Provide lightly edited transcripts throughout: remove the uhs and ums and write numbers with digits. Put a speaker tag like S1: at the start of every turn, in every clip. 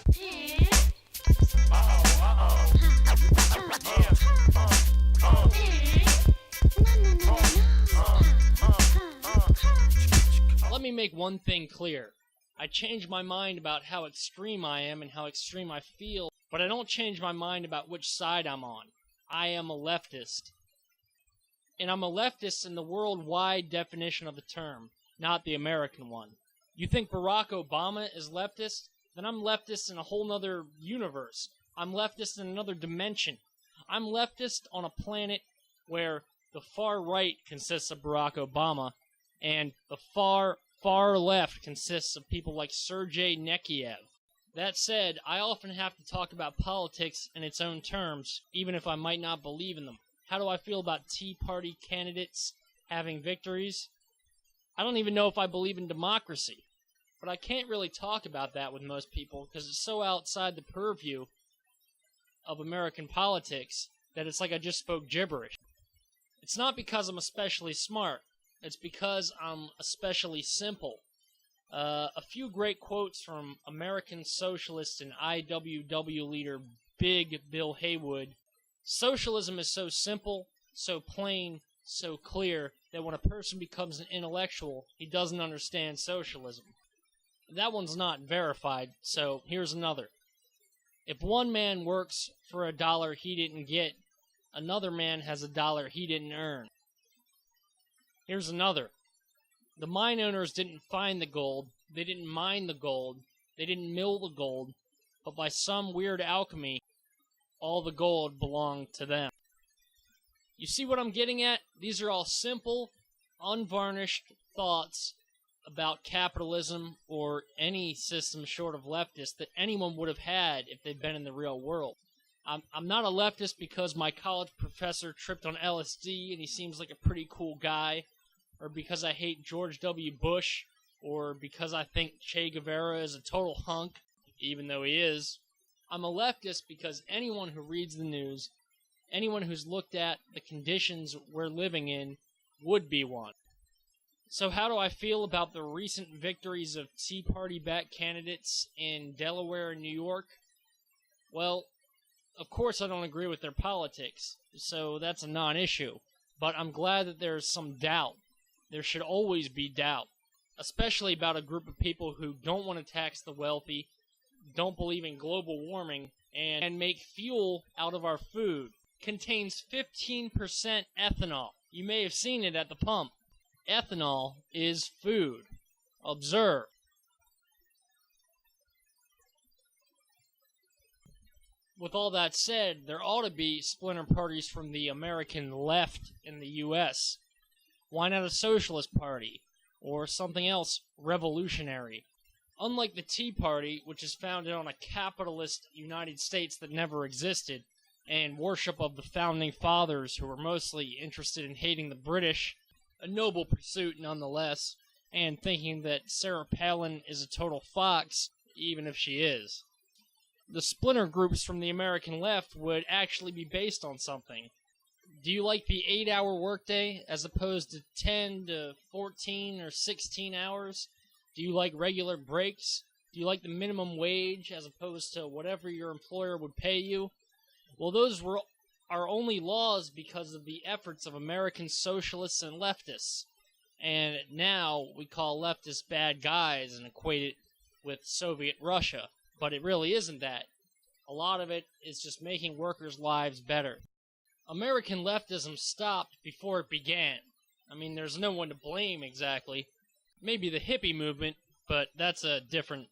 S1: Let me make one thing clear. I change my mind about how extreme I am and how extreme I feel, but I don't change my mind about which side I'm on. I am a leftist. And I'm a leftist in the worldwide definition of the term, not the American one. You think Barack Obama is leftist? Then I'm leftist in a whole nother universe. I'm leftist in another dimension. I'm leftist on a planet where the far right consists of Barack Obama, and the far left consists of people like Sergei Nekiev. That said, I often have to talk about politics in its own terms, even if I might not believe in them. How do I feel about Tea Party candidates having victories? I don't even know if I believe in democracy. But I can't really talk about that with most people because it's so outside the purview of American politics that it's like I just spoke gibberish. It's not because I'm especially smart. It's because I'm especially simple. A few great quotes from American socialist and IWW leader Big Bill Haywood. Socialism is so simple, so plain, so clear that when a person becomes an intellectual, he doesn't understand socialism. That one's not verified, so here's another. If one man works for $1 he didn't get, another man has $1 he didn't earn. Here's another. The mine owners didn't find the gold, they didn't mine the gold, they didn't mill the gold, but by some weird alchemy, all the gold belonged to them. You see what I'm getting at? These are all simple, unvarnished thoughts about capitalism or any system short of leftist that anyone would have had if they'd been in the real world. I'm not a leftist because my college professor tripped on LSD and he seems like a pretty cool guy, or because I hate George W. Bush, or because I think Che Guevara is a total hunk, even though he is. I'm a leftist because anyone who reads the news, anyone who's looked at the conditions we're living in, would be one. So how do I feel about the recent victories of Tea Party-backed candidates in Delaware and New York? Well, of course I don't agree with their politics, so that's a non-issue. But I'm glad that there's some doubt. There should always be doubt, especially about a group of people who don't want to tax the wealthy, don't believe in global warming, and make fuel out of our food. Contains 15% ethanol. You may have seen it at the pump. Ethanol is food. Observe. With all that said, there ought to be splinter parties from the American left in the U.S. Why not a socialist party? Or something else revolutionary? Unlike the Tea Party, which is founded on a capitalist United States that never existed, and worship of the Founding Fathers who were mostly interested in hating the British, a noble pursuit nonetheless, and thinking that Sarah Palin is a total fox, even if she is. The splinter groups from the American left would actually be based on something. Do you like the 8-hour workday as opposed to 10 to 14 or 16 hours? Do you like regular breaks? Do you like the minimum wage as opposed to whatever your employer would pay you? Well, those were our only laws because of the efforts of American socialists and leftists. And now we call leftists bad guys and equate it with Soviet Russia. But it really isn't that. A lot of it is just making workers' lives better. American leftism stopped before it began. I mean, there's no one to blame exactly. Maybe the hippie movement, but that's a different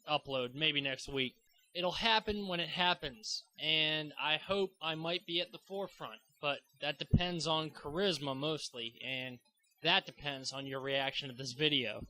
S1: upload, maybe next week. It'll happen when it happens, and I hope I might be at the forefront, but that depends on charisma mostly, and that depends on your reaction to this video.